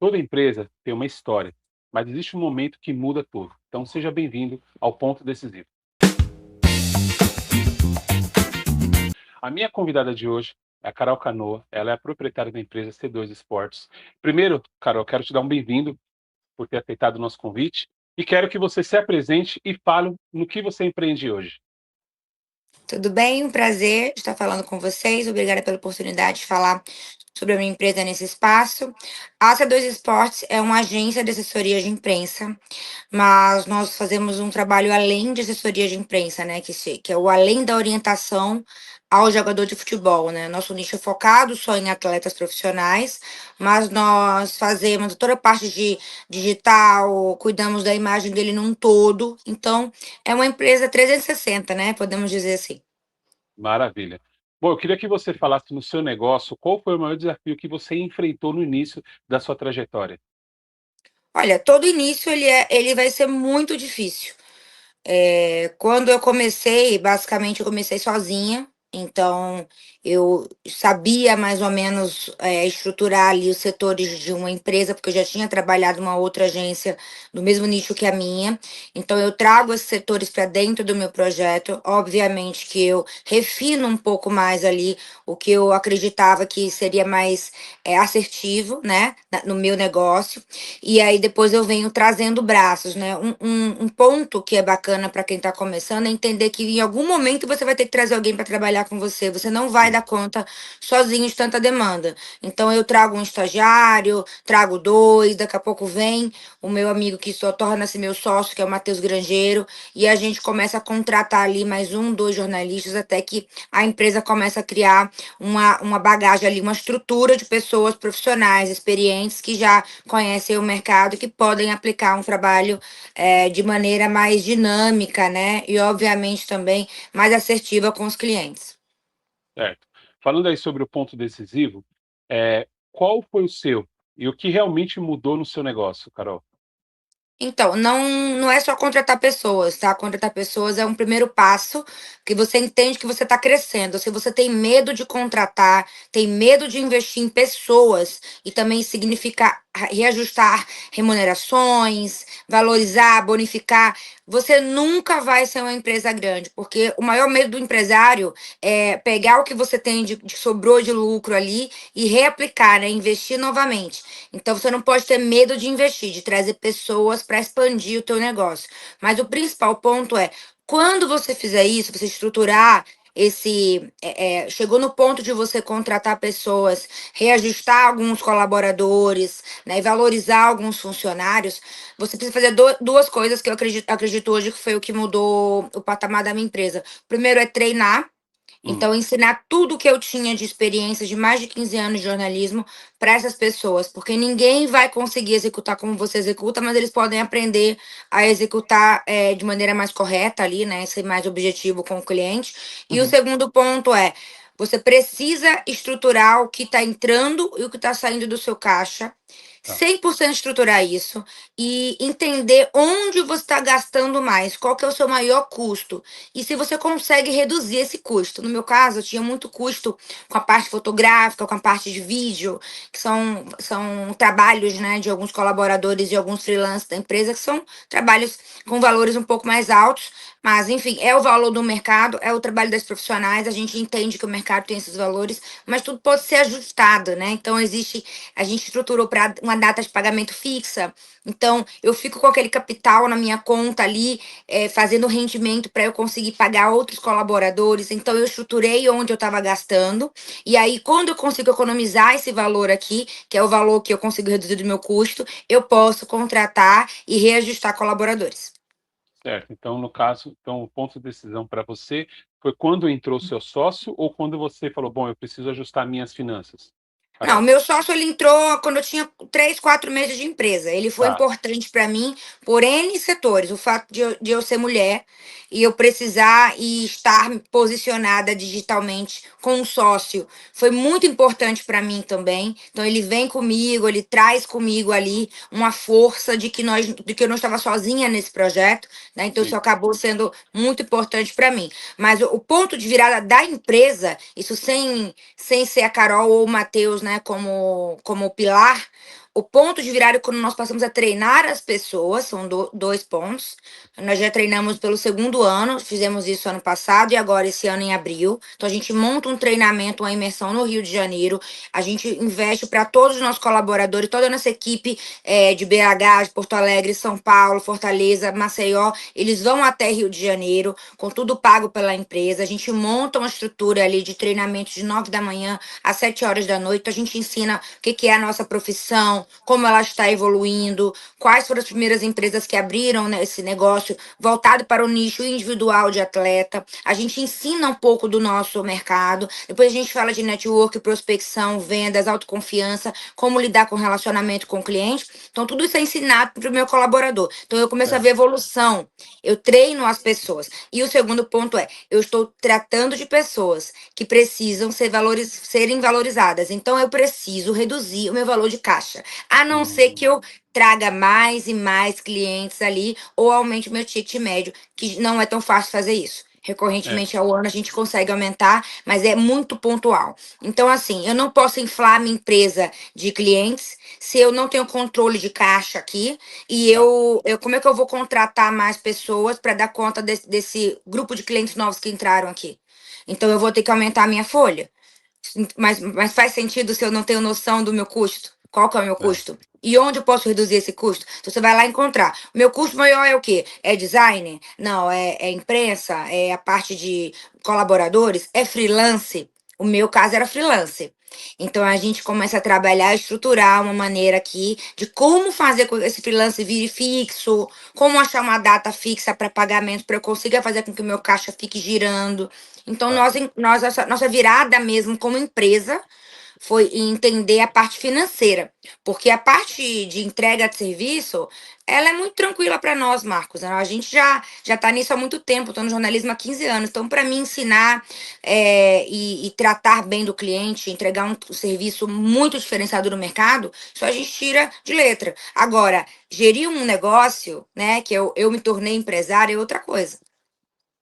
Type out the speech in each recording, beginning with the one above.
Toda empresa tem uma história, mas existe um momento que muda tudo. Então seja bem-vindo ao Ponto Decisivo. A minha convidada de hoje é a Carol Canoa, ela é a proprietária da empresa C2 Esportes. Primeiro, Carol, quero te dar um bem-vindo por ter aceitado o nosso convite e quero que você se apresente e fale no que você empreende hoje. Tudo bem? Um prazer estar falando com vocês. Obrigada pela oportunidade de falar sobre a minha empresa nesse espaço. A C2 Esportes é uma agência de assessoria de imprensa, mas nós fazemos um trabalho além de assessoria de imprensa, né? Que é o além da orientação ao jogador de futebol, né? Nosso nicho é focado só em atletas profissionais, mas nós fazemos toda a parte de digital, cuidamos da imagem dele num todo. Então, é uma empresa 360, né? Podemos dizer assim. Maravilha. Bom, eu queria que você falasse no seu negócio qual foi o maior desafio que você enfrentou no início da sua trajetória. Olha, todo início ele vai ser muito difícil. Quando eu comecei, basicamente eu comecei sozinha, então eu sabia mais ou menos, estruturar ali os setores de uma empresa, porque eu já tinha trabalhado numa outra agência do mesmo nicho que a minha. Então eu trago esses setores para dentro do meu projeto. Obviamente que eu refino um pouco mais ali o que eu acreditava que seria mais, assertivo, né, no meu negócio. E aí depois eu venho trazendo braços, né? Um ponto que é bacana para quem está começando é entender que em algum momento você vai ter que trazer alguém para trabalhar com você. Você não vai Sim. dar conta sozinho de tanta demanda. Então eu trago um estagiário, trago dois, daqui a pouco vem o meu amigo que só torna-se meu sócio, que é o Matheus Grangeiro, e a gente começa a contratar ali mais um, dois jornalistas, até que a empresa começa a criar uma bagagem ali, uma estrutura de pessoas profissionais, experientes, que já conhecem o mercado, que podem aplicar um trabalho de maneira mais dinâmica, né? E, obviamente, também mais assertiva com os clientes. Certo. Falando aí sobre o ponto decisivo, qual foi o seu? E o que realmente mudou no seu negócio, Carol? Então, não é só contratar pessoas, tá? Contratar pessoas é um primeiro passo, que você entende que você está crescendo. Se você tem medo de contratar, tem medo de investir em pessoas, e também significa reajustar remunerações, valorizar, bonificar, você nunca vai ser uma empresa grande, porque o maior medo do empresário é pegar o que você tem de sobrou de lucro ali e reaplicar, né? Investir novamente. Então você não pode ter medo de investir, de trazer pessoas para expandir o teu negócio. Mas o principal ponto é, quando você fizer isso, você estruturar chegou no ponto de você contratar pessoas, reajustar alguns colaboradores, né, e valorizar alguns funcionários, você precisa fazer duas coisas que eu acredito hoje que foi o que mudou o patamar da minha empresa. Primeiro é treinar. Hum, Então, ensinar tudo que eu tinha de experiência de mais de 15 anos de jornalismo para essas pessoas, porque ninguém vai conseguir executar como você executa, mas eles podem aprender a executar de maneira mais correta ali, né? Ser mais objetivo com o cliente. E o uhum, segundo ponto é: você precisa estruturar o que está entrando e o que está saindo do seu caixa. tá. 100% estruturar isso e entender onde você está gastando mais, qual que é o seu maior custo e se você consegue reduzir esse custo. No meu caso, eu tinha muito custo com a parte fotográfica, com a parte de vídeo, que são trabalhos, né, de alguns colaboradores e alguns freelancers da empresa, que são trabalhos com valores um pouco mais altos, mas, enfim, é o valor do mercado, é o trabalho das profissionais, a gente entende que o mercado tem esses valores, mas tudo pode ser ajustado, né? Então, a gente estruturou para uma data de pagamento fixa, então eu fico com aquele capital na minha conta ali, fazendo rendimento para eu conseguir pagar outros colaboradores. Então, eu estruturei onde eu estava gastando. E aí, quando eu consigo economizar esse valor aqui, que é o valor que eu consigo reduzir do meu custo, eu posso contratar e reajustar colaboradores. Certo. Então, no caso, então o ponto de decisão para você foi quando entrou o seu sócio ou quando você falou: "Bom, eu preciso ajustar minhas finanças", Não, o Carol? meu sócio ele entrou quando eu tinha 3, 4 meses de empresa. Ele foi Tá, importante para mim por N setores. O fato de eu ser mulher e eu precisar e estar posicionada digitalmente com um sócio foi muito importante para mim também. Então ele vem comigo, ele traz comigo ali uma força de que eu não estava sozinha nesse projeto, né? Então isso sim. acabou sendo muito importante para mim. Mas o ponto de virada da empresa, isso sem ser a Carol ou o Matheus, né, como pilar, O ponto de virada é quando nós passamos a treinar as pessoas, são dois pontos. Nós já treinamos pelo segundo ano, fizemos isso ano passado e agora esse ano em abril. Então a gente monta um treinamento, uma imersão no Rio de Janeiro. A gente investe para todos os nossos colaboradores, toda a nossa equipe de BH, de Porto Alegre, São Paulo, Fortaleza, Maceió. Eles vão até Rio de Janeiro, com tudo pago pela empresa. A gente monta uma estrutura ali de treinamento de 9 da manhã às 7 horas da noite. A gente ensina o que é a nossa profissão, como ela está evoluindo, quais foram as primeiras empresas que abriram, né, esse negócio voltado para o nicho individual de atleta. A gente ensina um pouco do nosso mercado. Depois a gente fala de network, prospecção, vendas, autoconfiança, como lidar com relacionamento com o cliente. Então, tudo isso é ensinado para o meu colaborador. Então, eu começo a ver evolução. Eu treino as pessoas. E o segundo ponto é, eu estou tratando de pessoas que precisam serem valorizadas. Então, eu preciso reduzir o meu valor de caixa. A não ser que eu traga mais e mais clientes ali ou aumente o meu ticket médio, que não é tão fácil fazer isso. É, Recorrentemente ao ano a gente consegue aumentar, mas é muito pontual. Então, assim, eu não posso inflar minha empresa de clientes se eu não tenho controle de caixa aqui e tá. como é que eu vou contratar mais pessoas para dar conta desse grupo de clientes novos que entraram aqui? Então, eu vou ter que aumentar a minha folha. Mas faz sentido se eu não tenho noção do meu custo? Qual que é o meu É, custo? E onde eu posso reduzir esse custo? Então você vai lá encontrar. O meu custo maior é o quê? É design? Não, é imprensa? É a parte de colaboradores? É freelance? O meu caso era freelance. Então a gente começa a trabalhar, estruturar uma maneira aqui de como fazer com que esse freelance vire fixo, como achar uma data fixa para pagamento para eu consiga fazer com que o meu caixa fique girando. Então, tá. nossa virada mesmo como empresa foi entender a parte financeira, porque a parte de entrega de serviço, ela é muito tranquila para nós, Marcos, né? A gente já está nisso há muito tempo, estou no jornalismo há 15 anos, então para mim ensinar e tratar bem do cliente, entregar um serviço muito diferenciado no mercado, isso a gente tira de letra. Agora, gerir um negócio, né, que eu me tornei empresária é outra coisa.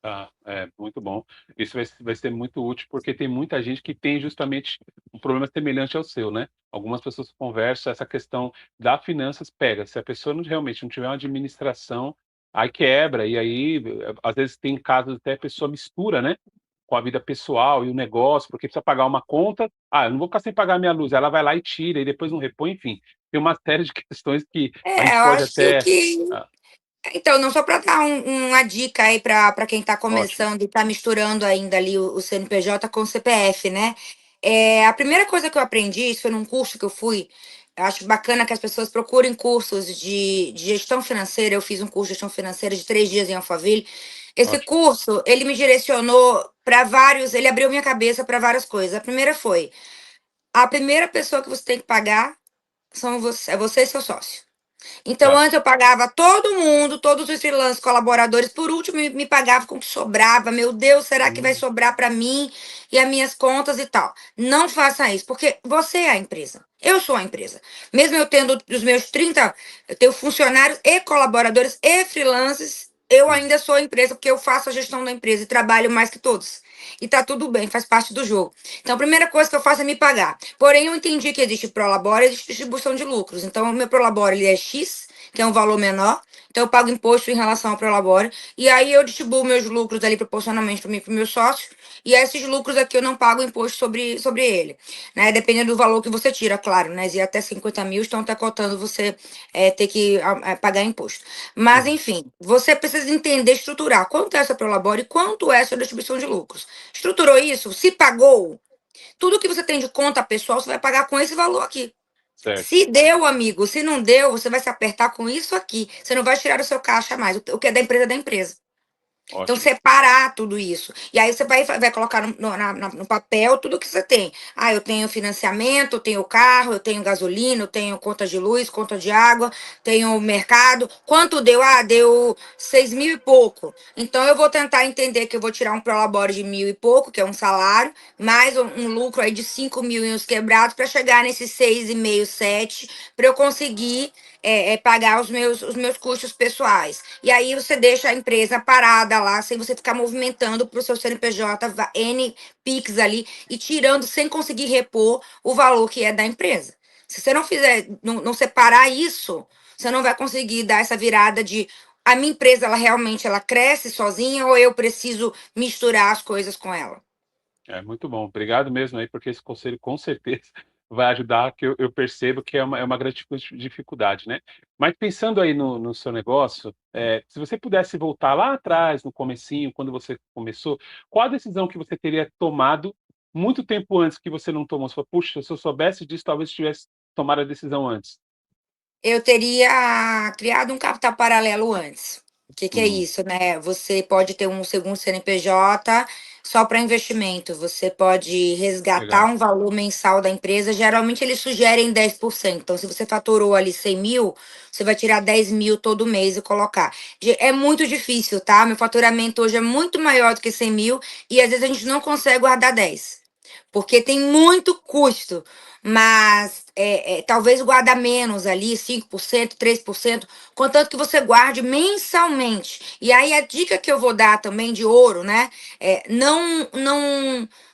Tá, muito bom. Isso vai ser muito útil, porque tem muita gente que tem justamente um problema semelhante ao seu, né. Algumas pessoas conversam, essa questão da finanças pega, se a pessoa não realmente não tiver uma administração, aí quebra, e aí, às vezes tem casos até a pessoa mistura, né, com a vida pessoal e o negócio, porque precisa pagar uma conta, "Ah, eu não vou ficar sem pagar minha luz", ela vai lá e tira, e depois não repõe, enfim, tem uma série de questões que a gente Eu pode acho até que ah, então, não só para dar uma dica aí para quem está ótimo, começando e está misturando ainda ali o CNPJ com o CPF, né? A primeira coisa que eu aprendi, isso foi num curso que eu fui, eu acho bacana que as pessoas procurem cursos de gestão financeira. Eu fiz um curso de gestão financeira de 3 dias em Alphaville. Esse ótimo. curso, ele me direcionou para vários, ele abriu minha cabeça para várias coisas. A primeira foi, a primeira pessoa que você tem que pagar é você e seu sócio. Então, Tá. antes eu pagava todo mundo, todos os freelancers colaboradores, por último me pagava com o que sobrava. Meu Deus, será que vai Hum, sobrar para mim e as minhas contas e tal? Não faça isso, porque você é a empresa. Eu sou a empresa. Mesmo eu tendo os meus 30, eu tenho funcionários e colaboradores e freelancers, eu hum, ainda sou a empresa, porque eu faço a gestão da empresa e trabalho mais que todos. E tá tudo bem, faz parte do jogo. Então, a primeira coisa que eu faço é me pagar. Porém, eu entendi que existe prolabore e existe distribuição de lucros. Então, o meu prolabore ele é X, que é um valor menor. Então, eu pago imposto em relação ao prolabore. E aí, eu distribuo meus lucros ali proporcionalmente para mim, para meus sócios. E esses lucros aqui eu não pago imposto sobre ele. Né? Dependendo do valor que você tira, claro. Né? E até 50 mil estão até cotando você ter que pagar imposto. Mas, uhum, enfim, você precisa entender, estruturar quanto é essa prolabore e quanto é essa distribuição de lucros. Estruturou isso? Se pagou, tudo que você tem de conta pessoal, você vai pagar com esse valor aqui. certo, Se deu, amigo, se não deu, você vai se apertar com isso aqui. Você não vai tirar o seu caixa mais. O que é da empresa é da empresa. Então, ótimo. separar tudo isso. E aí você vai colocar no papel tudo que você tem. Ah, eu tenho financiamento, eu tenho carro, eu tenho gasolina, eu tenho conta de luz, conta de água, tenho mercado. Quanto deu? Ah, deu 6 mil e pouco. Então, eu vou tentar entender que eu vou tirar um prolabore de 1.000 e pouco, que é um salário, mais um lucro aí de 5 mil e uns quebrados, para chegar nesses 6,5, 7, para eu conseguir pagar os meus custos pessoais. E aí você deixa a empresa parada lá, sem você ficar movimentando para o seu CNPJ N Pix ali e tirando sem conseguir repor o valor que é da empresa. Se você não fizer, não separar isso, você não vai conseguir dar essa virada de a minha empresa, ela realmente ela cresce sozinha ou eu preciso misturar as coisas com ela. É muito bom. Obrigado mesmo aí, porque esse conselho com certeza vai ajudar, que eu percebo que é uma grande dificuldade, né. Mas pensando aí no seu negócio, se você pudesse voltar lá atrás, no comecinho, quando você começou, qual a decisão que você teria tomado muito tempo antes que você não tomou? Você falou: "Puxa, se eu soubesse disso, talvez tivesse tomado a decisão antes". Eu teria criado um capital paralelo antes. O que que é Hum, isso, né? Você pode ter um segundo CNPJ só para investimento, você pode resgatar legal. um valor mensal da empresa, geralmente eles sugerem 10%. Então, se você faturou ali 100.000, você vai tirar 10.000 todo mês e colocar. É muito difícil, tá? Meu faturamento hoje é muito maior do que 100.000 e às vezes a gente não consegue guardar 10 porque tem muito custo, mas talvez guardar menos ali, 5%, 3%, contanto que você guarde mensalmente. E aí a dica que eu vou dar também de ouro, né?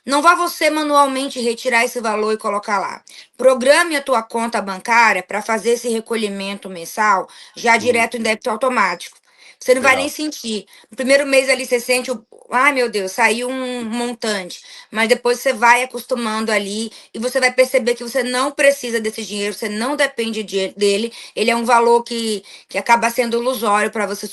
Não vá você manualmente retirar esse valor e colocar lá. Programe a tua conta bancária para fazer esse recolhimento mensal já Hum, direto em débito automático. Você não vai nem legal. sentir. No primeiro mês ali você sente ai meu Deus, saiu um montante. Mas depois você vai acostumando ali e você vai perceber que você não precisa desse dinheiro, você não depende dele. Ele é um valor que acaba sendo ilusório para você,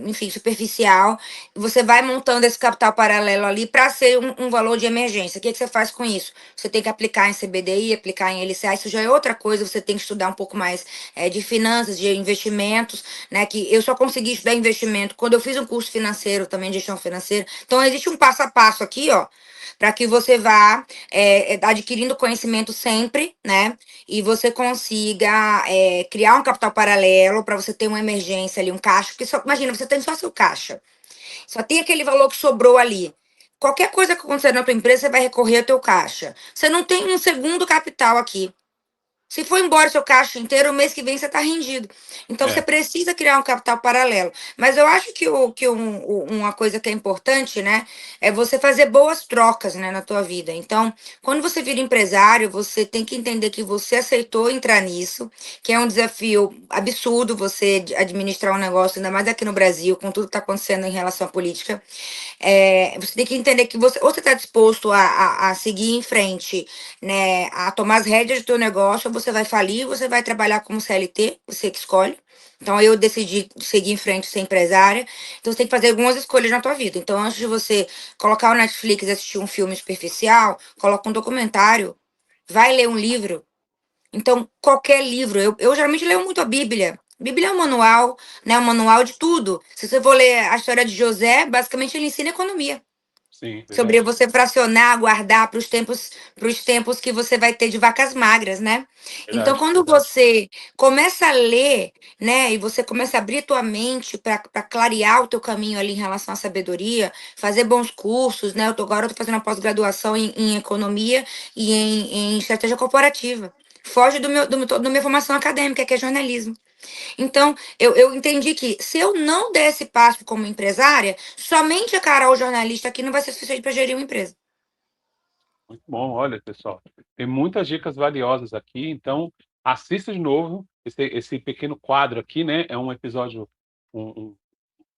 enfim, superficial. E você vai montando esse capital paralelo ali para ser um valor de emergência. O que você faz com isso? Você tem que aplicar em CBDI, aplicar em LCA, isso já é outra coisa, você tem que estudar um pouco mais de finanças, de investimentos, né? Que eu só consegui estudar investimento quando eu fiz um curso financeiro também de gestão financeira. Então, existe um passo a passo aqui, ó, para que você vá adquirindo conhecimento sempre, né? E você consiga criar um capital paralelo para você ter uma emergência ali, um caixa. Porque só, imagina, você tem só seu caixa, só tem aquele valor que sobrou ali. Qualquer coisa que acontecer na tua empresa, você vai recorrer ao teu caixa. Você não tem um segundo capital aqui. Se for embora o seu caixa inteiro, o mês que vem você está rendido. Então você É, precisa criar um capital paralelo. Mas eu acho que uma coisa que é importante, né, é você fazer boas trocas, né, na tua vida. Então, quando você vira empresário, você tem que entender que você aceitou entrar nisso, que é um desafio absurdo você administrar um negócio, ainda mais aqui no Brasil, com tudo que está acontecendo em relação à política. Você tem que entender que você ou você está disposto a seguir em frente, né, a tomar as rédeas do teu negócio, ou você vai falir, você vai trabalhar como CLT, você que escolhe. Então, eu decidi seguir em frente, ser empresária. Então, você tem que fazer algumas escolhas na tua vida. Então, antes de você colocar o Netflix e assistir um filme superficial, coloca um documentário, vai ler um livro. Então, qualquer livro, eu geralmente leio muito a Bíblia. Bíblia é um manual, né? Um manual de tudo. Se você for ler a história de José, basicamente ele ensina economia. sim, Sobre verdade. você fracionar, guardar para os tempos que você vai ter de vacas magras, né? Então, Verdade, quando verdade. você começa a ler, né, e você começa a abrir a tua mente para clarear o teu caminho ali em relação à sabedoria, fazer bons cursos, né? Agora eu tô fazendo uma pós-graduação em economia e em estratégia corporativa. Foge da minha formação acadêmica, que é jornalismo. Então, eu entendi que se eu não der esse passo como empresária, somente a Carol jornalista aqui não vai ser suficiente para gerir uma empresa. Muito bom, olha pessoal, tem muitas dicas valiosas aqui, então assista de novo esse pequeno quadro aqui, né, é um episódio, um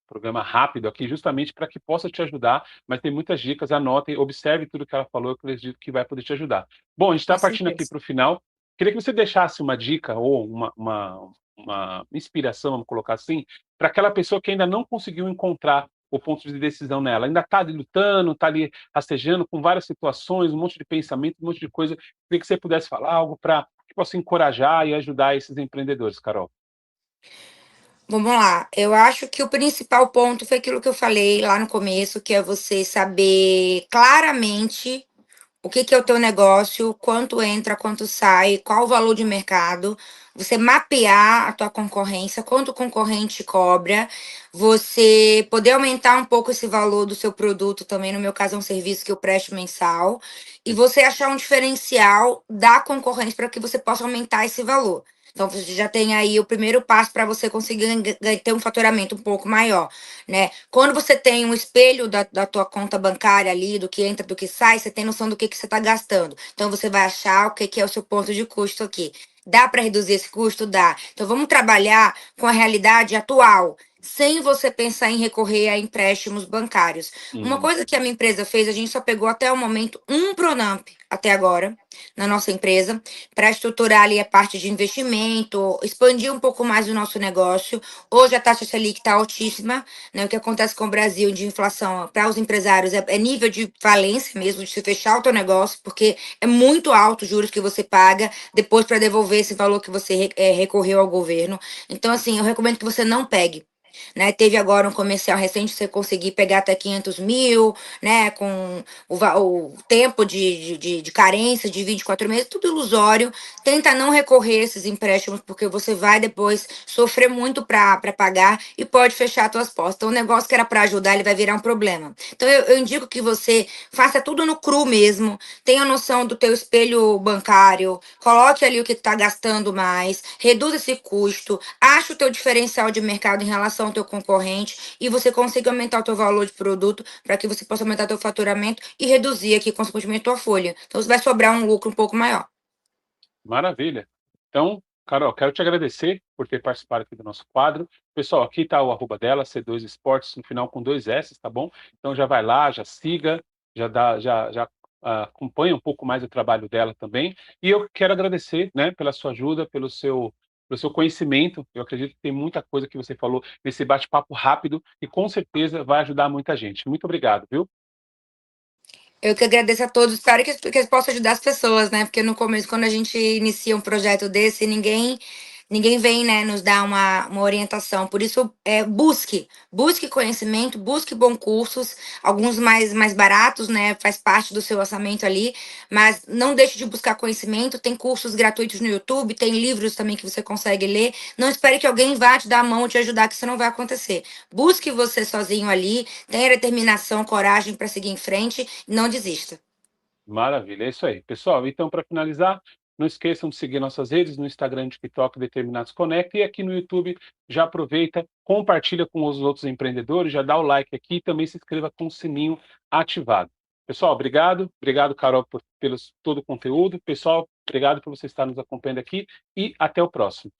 programa rápido aqui, justamente para que possa te ajudar, mas tem muitas dicas, anotem, observe tudo que ela falou, eu acredito que vai poder te ajudar. Bom, a gente Com está partindo aqui certeza. para o final, queria que você deixasse uma dica ou uma inspiração, vamos colocar assim, para aquela pessoa que ainda não conseguiu encontrar o ponto de decisão nela, ainda está ali lutando, está ali rastejando com várias situações, um monte de pensamento, um monte de coisa. Queria que você pudesse falar algo para que possa encorajar e ajudar esses empreendedores, Carol. Vamos lá. Eu acho que o principal ponto foi aquilo que eu falei lá no começo, que é você saber claramente o que que é o teu negócio, quanto entra, quanto sai, qual o valor de mercado, você mapear a tua concorrência, quanto o concorrente cobra, você poder aumentar um pouco esse valor do seu produto também, no meu caso é um serviço que eu presto mensal, e você achar um diferencial da concorrência para que você possa aumentar esse valor. Então, você já tem aí o primeiro passo para você conseguir ter um faturamento um pouco maior, né? Quando você tem um espelho da tua conta bancária ali, do que entra, do que sai, você tem noção do que você está gastando. Então, você vai achar o que é o seu ponto de custo aqui. Dá para reduzir esse custo? Dá. Então vamos trabalhar com a realidade atual, sem você pensar em recorrer a empréstimos bancários. Uma Hum. coisa que a minha empresa fez, a gente só pegou até o momento um Pronamp até agora na nossa empresa para estruturar ali a parte de investimento, expandir um pouco mais o nosso negócio. Hoje a taxa Selic está altíssima, né? O que acontece com o Brasil de inflação para os empresários é nível de falência mesmo, de se fechar o teu negócio, porque é muito alto os juros que você paga depois para devolver esse valor que você recorreu ao governo. Então, assim, eu recomendo que você não pegue. Né, teve agora um comercial recente, você conseguir pegar até 500 mil, né, com o tempo de carência de 24 meses, tudo ilusório. Tenta não recorrer a esses empréstimos, porque você vai depois sofrer muito para pagar e pode fechar suas portas. Então, o negócio que era para ajudar, ele vai virar um problema. Então, eu indico que você faça tudo no cru mesmo, tenha noção do teu espelho bancário, coloque ali o que está gastando mais, reduza esse custo, acha o teu diferencial de mercado em relação ao teu concorrente e você consiga aumentar o teu valor de produto para que você possa aumentar o teu faturamento e reduzir aqui, consequentemente, tua folha. Então, você vai sobrar um lucro um pouco maior. Maravilha. Então, Carol, quero te agradecer por ter participado aqui do nosso quadro. Pessoal, aqui está o arroba dela, C2 Esportes, no final com 2 S, tá bom? Então já vai lá, já siga, já acompanha um pouco mais o trabalho dela também. E eu quero agradecer, né, pela sua ajuda, pelo seu conhecimento. Eu acredito que tem muita coisa que você falou nesse bate-papo rápido e com certeza vai ajudar muita gente. Muito obrigado, viu? Eu que agradeço a todos, espero que eu possa ajudar as pessoas, né? Porque no começo, quando a gente inicia um projeto desse, ninguém vem, né, nos dar uma orientação. Por isso, busque conhecimento, busque bons cursos, alguns mais baratos, né? Faz parte do seu orçamento ali, mas não deixe de buscar conhecimento. Tem cursos gratuitos no YouTube, tem livros também que você consegue ler. Não espere que alguém vá te dar a mão ou te ajudar, que isso não vai acontecer. Busque você sozinho ali, tenha determinação, coragem para seguir em frente. Não desista. Maravilha, é isso aí. Pessoal, então para finalizar, não esqueçam de seguir nossas redes no Instagram, TikTok, Determinados Conecta, e aqui no YouTube já aproveita, compartilha com os outros empreendedores, já dá o like aqui e também se inscreva com o sininho ativado. Pessoal, obrigado Carol pelo todo o conteúdo. Pessoal, obrigado por você estar nos acompanhando aqui e até o próximo.